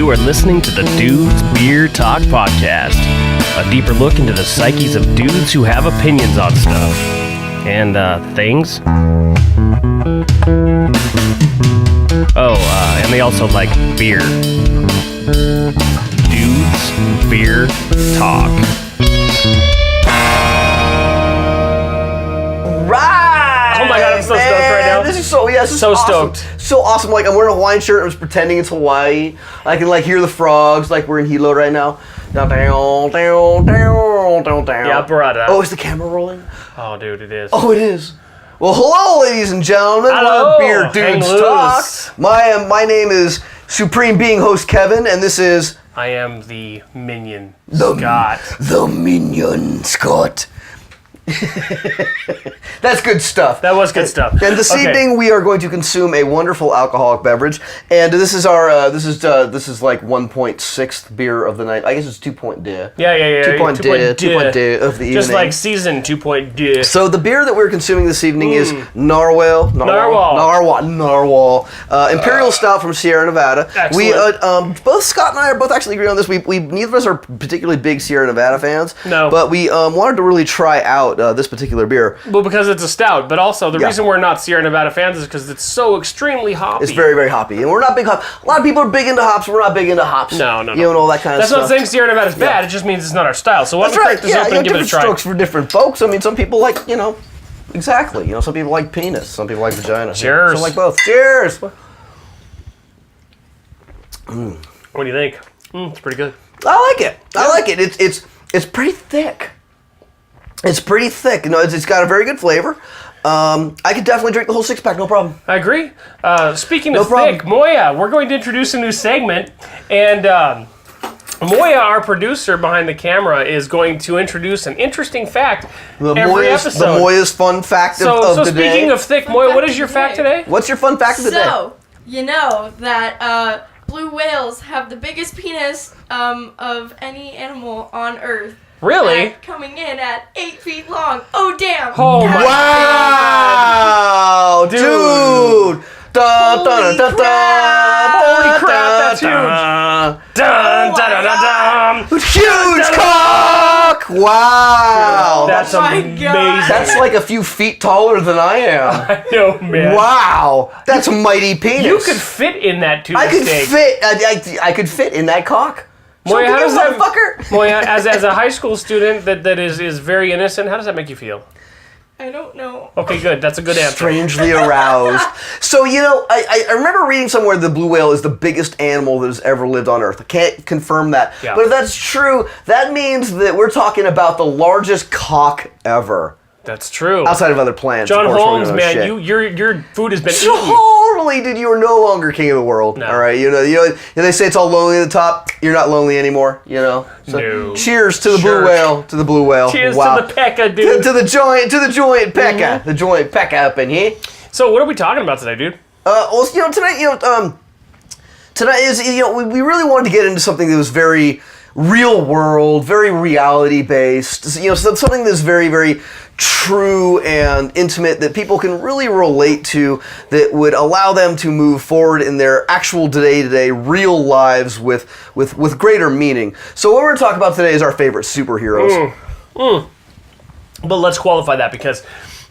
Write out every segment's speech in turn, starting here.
You are listening to the Dudes Beer Talk Podcast, a deeper look into the psyches of dudes who have opinions on stuff and things. And they also like beer. Dudes Beer Talk. Right! Oh my god, I'm so stoked right now. This is so so awesome. stoked. So awesome. Like, I'm wearing a Hawaiian shirt and I'm just pretending it's Hawaii. I can hear the frogs like we're in Hilo right now. Yeah, brother. Oh, is the camera rolling? Oh, dude, it is. Oh, it is. Well, hello, ladies and gentlemen. Hello. We're Beer Dudes Talk. My name is Supreme Being Host Kevin, and this is... I am the minion, Scott. The minion, Scott. That's good stuff. That was good stuff. And this evening we are going to consume a wonderful alcoholic beverage, and this is our this is like 1.6th beer of the night. I guess it's 2.2. Yeah. 2.2 of the evening. Just like season 2.2. So the beer that we're consuming this evening is Narwhal Imperial Stout from Sierra Nevada. Excellent. We both Scott and I are both actually agree on this. We neither of us are particularly big Sierra Nevada fans. No. But we wanted to really try out this particular beer. Well, because it's a stout, but also the reason we're not Sierra Nevada fans is because it's so extremely hoppy. It's very, very hoppy, and we're not big hop. A lot of people are big into hops. We're not big into hops. No. You know, and all that kind of That's stuff. not saying Sierra Nevada's bad. It just means it's not our style. So why don't we crack this open and give it a different try? strokes for different folks. I mean, some people like, exactly. Some people like penis. Some people like vagina. Cheers. Some like both. Cheers. What do you think? It's pretty good. I like it. I like it. It's pretty thick. It's pretty thick. It's got a very good flavor. I could definitely drink the whole 6-pack, no problem. I agree. Speaking of thick, Moya, we're going to introduce a new segment, and Moya, our producer behind the camera, is going to introduce an interesting fact every episode. The Moya's fun fact of the day. So speaking of thick, Moya, what is your fact today? What's your fun fact of the day? So, you know that blue whales have the biggest penis of any animal on Earth. Really? Coming in at 8 feet long. Oh, damn. Oh, my wow, dude. Holy crap, that's huge. Huge cock. Wow. That's amazing. That's like a few feet taller than I am. I know, man. Wow. That's a mighty penis. You could fit in that tube I could fit in that cock. Moya, how does that, motherfucker? Moya, as a high school student that is very innocent, how does that make you feel? I don't know. Okay, good. That's a good answer. Strangely aroused. So, I remember reading somewhere the blue whale is the biggest animal that has ever lived on Earth. I can't confirm that. Yeah. But if that's true, that means that we're talking about the largest cock ever. That's true. Outside of other plants. John of course, Holmes, man, your food has been eaten. Totally, dude. You are no longer king of the world. No. All right, they say it's all lonely at the top. You're not lonely anymore. So, no. Cheers to the blue whale. To the blue whale. Cheers wow. to the pecka, dude. To the joint pecka. Mm-hmm. The joint pecka up in here. So what are we talking about today, dude? Tonight is we really wanted to get into something that was very real world, very reality based. Something that's very, very true and intimate that people can really relate to, that would allow them to move forward in their actual day-to-day real lives with greater meaning. So what we're going to talk about today is our favorite superheroes. But let's qualify that, because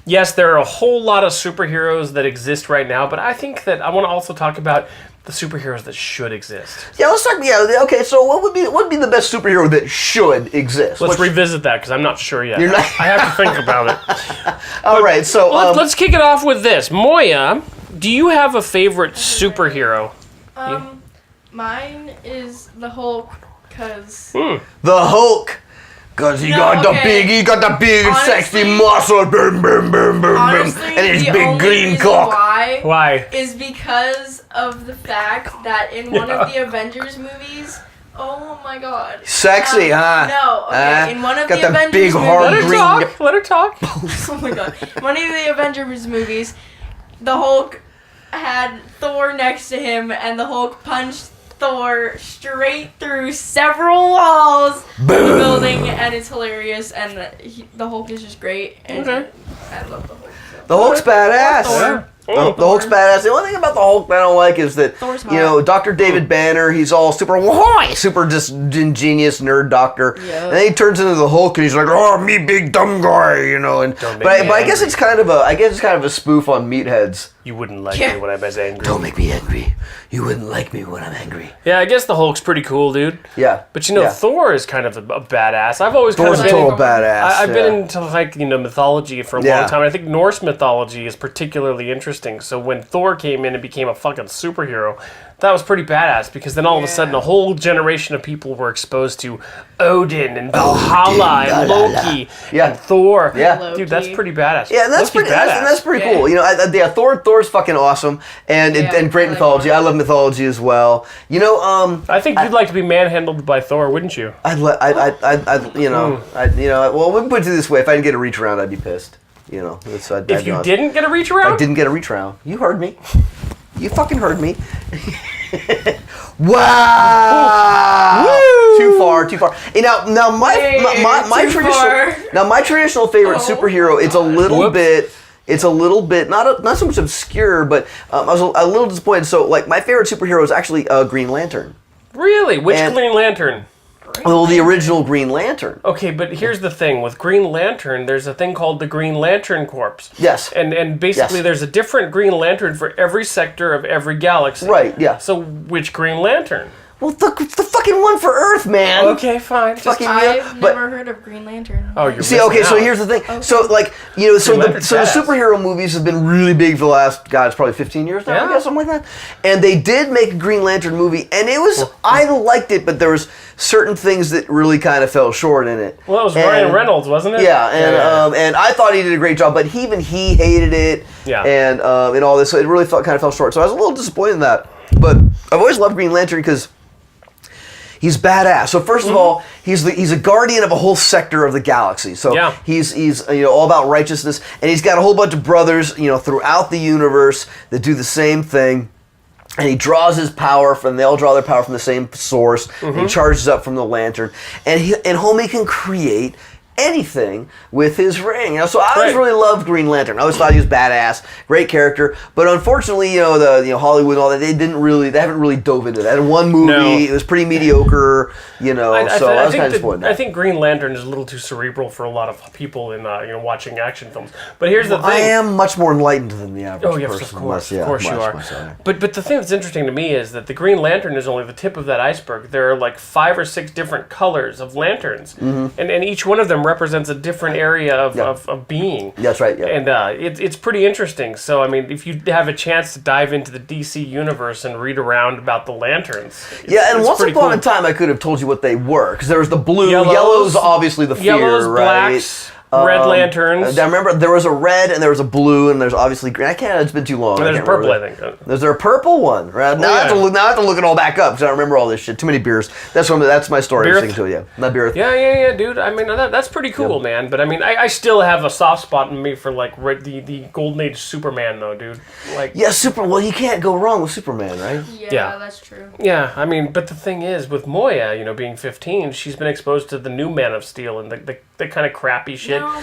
yes, there are a whole lot of superheroes that exist right now, but I think that I want to also talk about the superheroes that should exist. Yeah, let's talk. Yeah, okay. So, what would be the best superhero that should exist? Let's revisit that, because I'm not sure yet. You're not. I have to think about it. All right. So let's kick it off with this. Moya, do you have a favorite superhero? Mine is the Hulk, cause the Hulk. Cause he got the big honestly, sexy muscle, boom, boom, boom, boom, honestly, boom, and his the big only green reason cock. Why? Is because of the fact that in one of the Avengers movies, oh my god. Sexy, huh? No, okay, in one of got the Avengers big hard movies. Let her talk. Oh my god. One of the Avengers movies, the Hulk had Thor next to him, and the Hulk punched Thor straight through several walls of the building, and it's hilarious, and the Hulk is just great, and I love the Hulk. So. The Hulk's badass. The Hulk's badass. The only thing about the Hulk that I don't like is that, Thor's hot. you know, Dr. David Banner, he's all super just ingenious nerd doctor. Yep. And then he turns into the Hulk and he's like, oh, me big dumb guy, you know. And but I guess it's kind of a spoof on meatheads. You wouldn't like me when I'm as angry. Don't make me angry. You wouldn't like me when I'm angry. Yeah, I guess the Hulk's pretty cool, dude. Yeah. But you know, Thor is kind of a badass. I've always Thor's kind a of total badass. I've been into like, you know, mythology for a Yeah. long time. I think Norse mythology is particularly interesting. So when Thor came in and became a fucking superhero, that was pretty badass because then all of a sudden a whole generation of people were exposed to Odin and Valhalla and Loki and Thor. Yeah. Dude, that's pretty badass. Yeah, and that's Loki's pretty. That's pretty cool. You know, Thor's fucking awesome, and great mythology. I love mythology as well. You know, I think you'd like to be manhandled by Thor, wouldn't you? Well, we can put it this way: if I didn't get a reach around, I'd be pissed. You know, If you didn't get a reach around, I didn't get a reach around. You heard me. You fucking heard me. Wow! Woo! Too far. And now my traditional favorite superhero. It's a little bit. It's a little bit not so much obscure, but I was a little disappointed. So like my favorite superhero is actually Green Lantern. Really? Which Green Lantern? Well, the original Green Lantern. Okay, but here's the thing. With Green Lantern, there's a thing called the Green Lantern Corps. Yes. And basically there's a different Green Lantern for every sector of every galaxy. Right, yeah. So which Green Lantern? Well, the fucking one for Earth, man. Okay, fine. I've never heard of Green Lantern. Oh, you're See, okay, missing so out. here's the thing. Okay. So, like, you know, so the superhero movies have been really big for the last, it's probably 15 years now, I guess, something like that. And they did make a Green Lantern movie, and it was, I liked it, but there was certain things that really kind of fell short in it. Well, it was Ryan Reynolds, wasn't it? Yeah, and I thought he did a great job, but he hated it, and all this, so it really kind of fell short. So I was a little disappointed in that. But I've always loved Green Lantern because he's badass. So first of all, he's a guardian of a whole sector of the galaxy. So he's all about righteousness, and he's got a whole bunch of brothers throughout the universe that do the same thing. And he draws his power they all draw their power from the same source. And he charges up from the lantern, and homie can create anything with his ring. So I always really loved Green Lantern. I always thought he was badass, great character. But unfortunately, Hollywood and all that, they haven't really dove into that. In one movie, it was pretty mediocre. I was kind of disappointed. I think Green Lantern is a little too cerebral for a lot of people in watching action films. But here's the thing: I am much more enlightened than the average person. Of course you are. But the thing that's interesting to me is that the Green Lantern is only the tip of that iceberg. There are like 5 or 6 different colors of lanterns, and each one of them represents a different area of being. That's right. Yeah. And it's pretty interesting. So I mean, if you have a chance to dive into the DC universe and read around about the lanterns, and once upon a time I could have told you what they were, because there was the blue, yellow's obviously the fear, right? Blacks, red lanterns. I remember there was a red and there was a blue and there's obviously green. It's been too long. There's a purple, I think. There's a purple one, right? Now I have to look it all back up because I don't remember all this shit. Too many beers. That's my story. I'm sticking to it. Not beer. Yeah, dude. I mean, that's pretty cool, man. But I mean, I still have a soft spot in me for like the Golden Age Superman, though, dude. Like, Well, you can't go wrong with Superman, right? Yeah, that's true. Yeah, I mean, but the thing is, with Moya, being 15, she's been exposed to the new Man of Steel and the kind of crappy shit. No,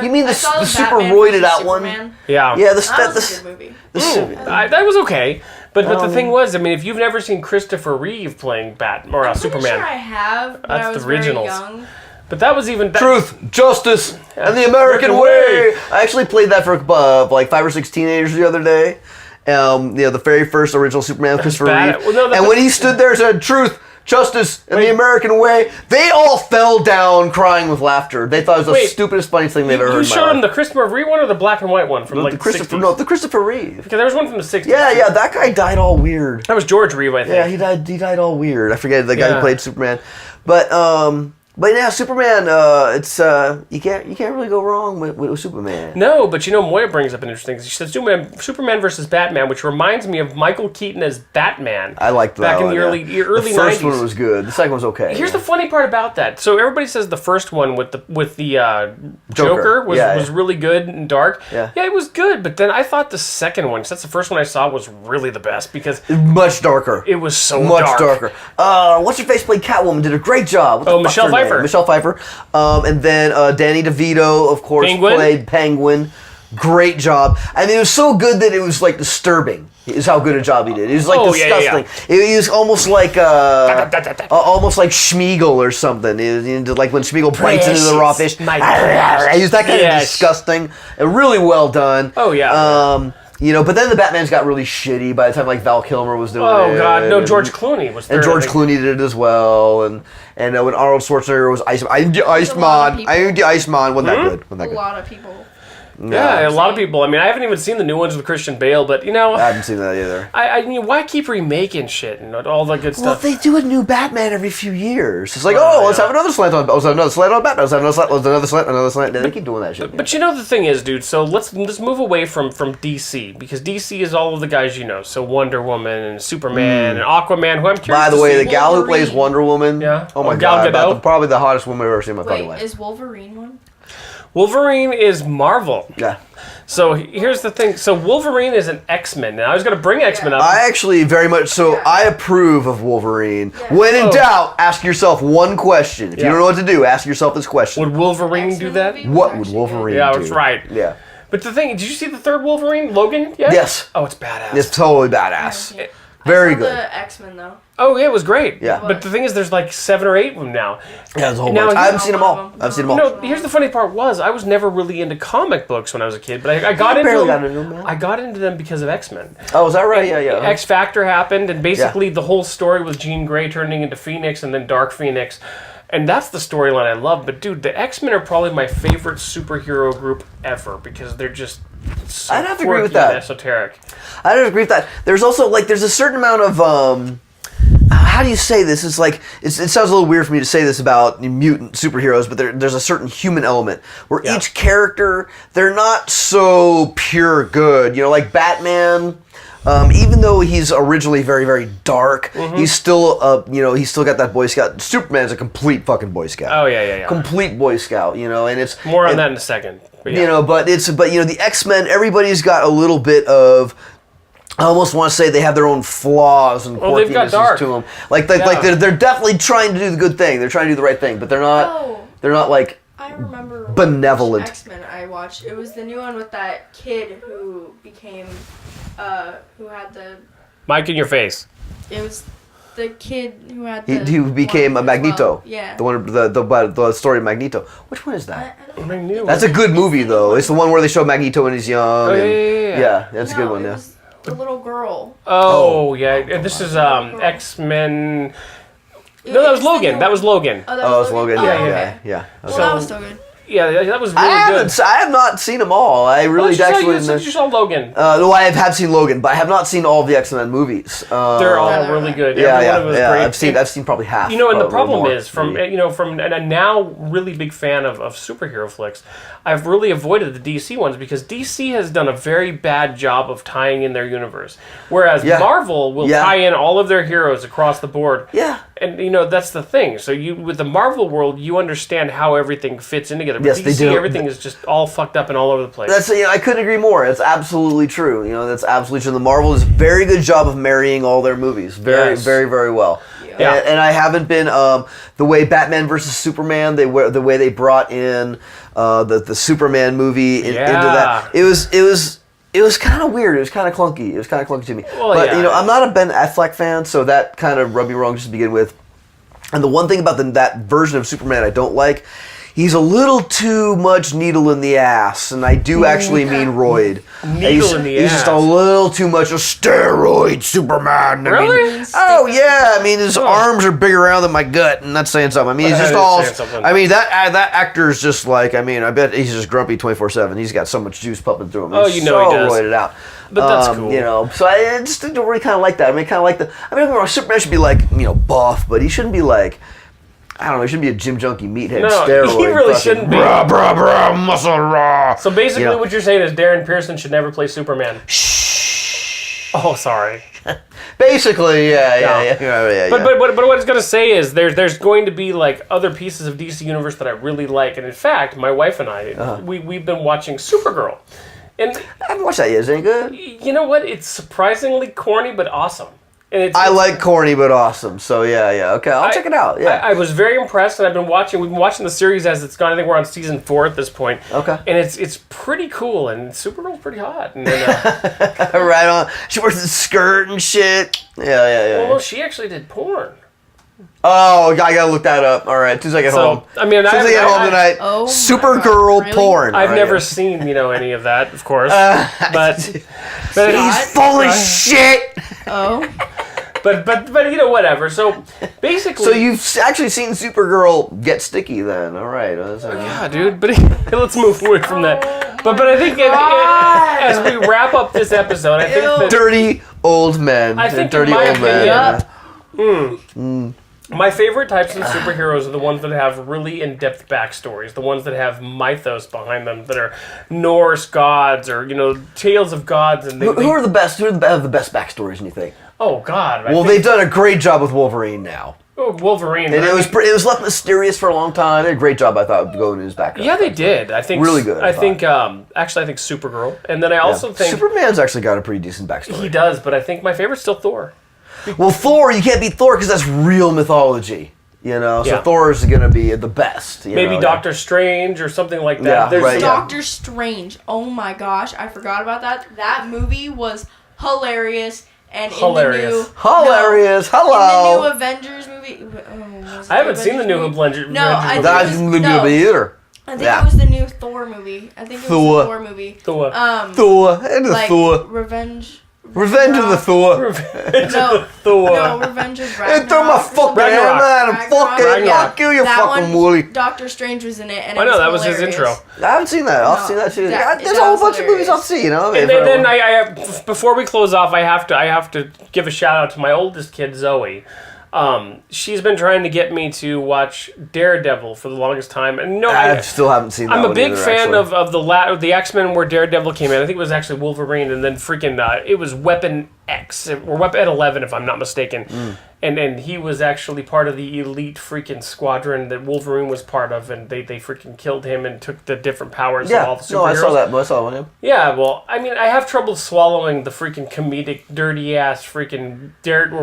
you mean the super roided out one? Yeah. Yeah, that was a good movie. That was okay. But the thing was, I mean, if you've never seen Christopher Reeve playing Batman or Superman, I'm sure I have. But that's I was the originals. Very young. But that was even Truth, Justice, and the American Way. I actually played that for like 5 or 6 teenagers the other day. The very first original Superman, Christopher Reeve. And when he stood there and said, "Truth, Justice, and the American Way," they all fell down crying with laughter. They thought it was the stupidest, funniest thing they've ever heard in my life. You showed them the Christopher Reeve one or the black and white one from the 60s? No, the Christopher Reeve. Because there was one from the 60s. Yeah, that guy died all weird. That was George Reeve, I think. Yeah, he died all weird. I forget the guy who played Superman. But yeah, Superman. It's you can't really go wrong with Superman. No, but Moya brings up an interesting thing. She says Superman versus Batman, which reminds me of Michael Keaton as Batman. I liked that back in the early The 90s. first one was good. The second one was okay. Here's the funny part about that. So everybody says the first one with the Joker was really good and dark. Yeah, it was good. But then I thought the second one, 'cause that's the first one I saw, was really the best because much darker. It was so much darker. What's your face played Catwoman? Did a great job. Michelle Pfeiffer. And then Danny DeVito, of course, played Penguin. Great job. I mean, it was so good that it was like disturbing. Is how good a job he did. It was like disgusting. It was almost like Schmeagol or something. It was like when Schmeagol bites into the raw fish. He was that kind of disgusting. And really well done. Oh yeah. But then the Batman's got really shitty by the time like Val Kilmer was doing it. Oh god, no, George Clooney was there. And George Clooney did it as well. And when Arnold Schwarzenegger was Iceman, I'm the Iceman. Wasn't that good? A lot of people. Yeah, a lot of people. I mean, I haven't even seen the new ones with Christian Bale, but I haven't seen that either. I mean, why keep remaking shit and all the good stuff? Well, they do a new Batman every few years. It's like, let's have another slant on. Let's have another slant on Batman. Let's have another slant. They keep doing that shit. But the thing is, dude. So let's move away from DC because DC is all of the guys you know. So Wonder Woman and Superman and Aquaman. Who I'm curious. By the way, the gal who plays Wonder Woman. Yeah. Oh my god, probably the hottest woman I've ever seen in my fucking life. Is Wolverine one? Wolverine is Marvel. Yeah. So here's the thing. So Wolverine is an X-Men. Now I was going to bring X-Men up. I actually very much so. I approve of Wolverine. Yeah. When in doubt, ask yourself one question. If you don't know what to do, ask yourself this question. Would Wolverine do that? What would Wolverine do? Yeah, that's right. Yeah. But the thing, did you see the third Wolverine, Logan? Yet? Yes. Oh, it's badass. It's totally badass. Very good. The X-Men though. Oh yeah, it was great. Yeah. But the thing is, there's like 7 or 8 of them now. Yeah, there's a whole bunch. I haven't seen them all. No, here's the funny part was I was never really into comic books when I was a kid, but I got into them. I got into them because of X-Men. Oh, is that right? Yeah. X Factor happened, and basically the whole story was Jean Grey turning into Phoenix and then Dark Phoenix. And that's the storyline I love. But dude, the X-Men are probably my favorite superhero group ever because they're just so I'd have to agree with that. Esoteric. I don't agree with that. There's also there's a certain amount of how do you say this? It's like it sounds a little weird for me to say this about mutant superheroes, but there's a certain human element where each character, they're not so pure good. Like Batman. Even though he's originally very, very dark, he's still he's still got that Boy Scout. Superman's a complete fucking Boy Scout. Oh yeah. Complete Boy Scout, and it's more on that in a second. But the X-Men, everybody's got a little bit of. I almost want to say they have their own flaws and quirkinesses to them. Like they're definitely trying to do the good thing. They're trying to do the right thing, but they're not. They're not like. I remember benevolent. X-Men I watched. It was the new one with that kid who became, who had the. Mic in your face. It was the kid who had the. He became a Magneto. Well. Yeah. The one, the story of Magneto. Which one is that? Magneto. That's a good movie though. It's the one where they show Magneto when he's young. Oh, yeah. Yeah, that's a good one. Yeah. The little girl. Oh yeah, and this is X-Men. No, that was Logan. That was Logan. Oh, that was Logan. Yeah. Well, that was so good. Yeah, that was really good. I have not seen them all. I really actually. You saw Logan. No, I have seen Logan, but I have not seen all of the X-Men movies. They're all really good. Yeah. I've seen probably half. And the problem is from a now really big fan of superhero flicks. I've really avoided the DC ones because DC has done a very bad job of tying in their universe, whereas Marvel will tie in all of their heroes across the board. Yeah. And that's the thing. So with the Marvel world, you understand how everything fits in together. But yes, DC, they do. Everything is just all fucked up and all over the place. I couldn't agree more. It's absolutely true. That's absolutely true. The Marvel does a very good job of marrying all their movies. Very, very, very well. Yeah. And I haven't been the way Batman versus Superman. The way they brought in the Superman movie into that. It was kind of weird. It was kind of clunky. It was kind of clunky to me. Well, but I'm not a Ben Affleck fan, so that kind of rubbed me wrong just to begin with. And the one thing about that version of Superman I don't like, he's a little too much needle in the ass, and I do actually mean roid. Needle in the ass. He's just a little too much of steroid Superman. Really? I mean, his arms are bigger around than my gut, and that's saying something. I mean, he's just all. I mean, that actor is just like. I mean, I bet he's just grumpy 24/7. He's got so much juice pumping through him. He's he does. Roided out. But that's cool. So I just don't really kind of like that. I mean, kind of like don't get me wrong, Superman should be like buff, but he shouldn't be like. I don't know, he shouldn't be a gym junkie meathead steroid. He really shouldn't be. Muscle raw. So basically what you're saying is Darren Pearson should never play Superman. Shh. Oh, sorry. Basically, yeah. But what I was going to say is there's going to be like other pieces of DC Universe that I really like. And in fact, my wife and I, we've been watching Supergirl. And I haven't watched that yet. Is it any good? You know what? It's surprisingly corny, but awesome. I like corny but awesome. So yeah. Okay, I'll check it out. Yeah, I was very impressed, and we've been watching the series as it's gone. I think we're on season 4 at this point. Okay, and it's pretty cool, and Supergirl's pretty hot. And then, right on. She wears a skirt and shit. Yeah. Well, she actually did porn. Oh, I gotta look that up. All right, as soon as I get home. I mean, as soon as I get home tonight. Oh, Supergirl really? porn. I've never seen any of that, of course. But he's full of shit. Oh. But whatever. So basically, so you've actually seen Supergirl get sticky then? All right. Yeah, dude. But let's move away from that. But I think as we wrap up this episode, I think that dirty old men. I think dirty in my old opinion, men. My favorite types of superheroes are the ones that have really in-depth backstories, the ones that have mythos behind them, that are Norse gods or tales of gods. And who are the best? Who have the best backstories? Do you think? Oh God! They've done a great job with Wolverine now. Wolverine, and it was left mysterious for a long time. They did a great job, I thought, going into his background. Yeah, they did. I think really good. I think Supergirl, and then I also think Superman's actually got a pretty decent backstory. He does, but I think my favorite's still Thor. Well, Thor, you can't beat Thor because that's real mythology. So Thor is going to be the best. Maybe Doctor Strange or something like that. Yeah, right, Doctor Strange. Oh my gosh, I forgot about that. That movie was hilarious. And hilarious. Hello. In the new Avengers movie. I haven't seen the new Avengers. No, I think I didn't either. I think it was the new Thor movie. Thor. Revenge of the Thor. No, Revenge of Ragnarok. Hey, throw my fucking hand man. I'll kill you fucking woolly. Doctor Strange was in it. And I know, that was his intro. I haven't seen that. I've seen that too. There's a whole bunch of movies I'll see, And then I before we close off, I have to give a shout out to my oldest kid, Zoe. She's been trying to get me to watch Daredevil for the longest time, and I still haven't seen that. I'm a big fan of the X-Men where Daredevil came in. I think it was actually Wolverine, and then it was Weapon X or Weapon 11, if I'm not mistaken. And he was actually part of the elite freaking squadron that Wolverine was part of, and they freaking killed him and took the different powers of all the superheroes. No, I saw that. I saw one. Yeah, well, I mean, I have trouble swallowing the freaking comedic, dirty ass freaking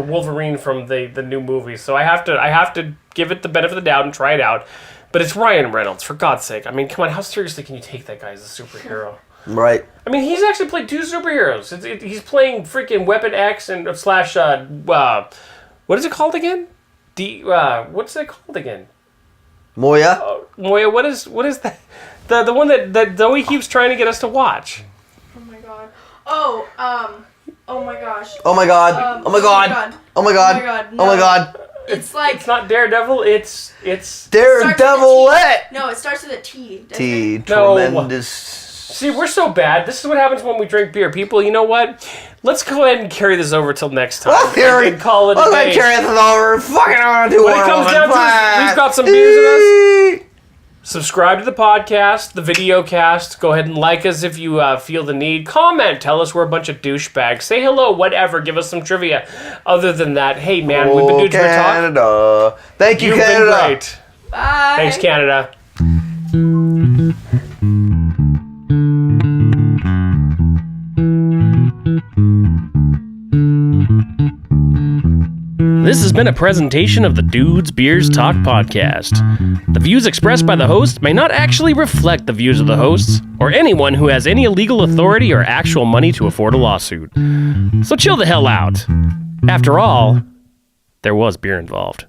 Wolverine from the new movie. So I have to give it the benefit of the doubt and try it out. But it's Ryan Reynolds, for God's sake. I mean, come on, how seriously can you take that guy as a superhero? Right. I mean, he's actually played 2 superheroes. He's playing freaking Weapon X and what is it called again? What's it called again? Moya? Moya, what is that? The one that Zoe keeps trying to get us to watch. Oh my god. Oh my gosh. Oh my god. Oh my god. Oh my god. Oh my god. It's like... It's not Daredevil, it's... Daredevil-ette! No, it starts with a T. T. Tremendous... See, we're so bad. This is what happens when we drink beer. People, you know what? Let's go ahead and carry this over till next time. Let's carry it over. Fucking when it comes down to it, we've got some beers in us. Subscribe to the podcast, the video cast. Go ahead and like us if you feel the need. Comment. Tell us we're a bunch of douchebags. Say hello, whatever. Give us some trivia. Other than that, hey, man, we've been doing Canada. Talk. Thank you, You've Canada. Been great. Bye. Thanks, Canada. This has been a presentation of the Dudes Beers Talk podcast. The views expressed by the host may not actually reflect the views of the hosts or anyone who has any legal authority or actual money to afford a lawsuit. So chill the hell out. After all, there was beer involved.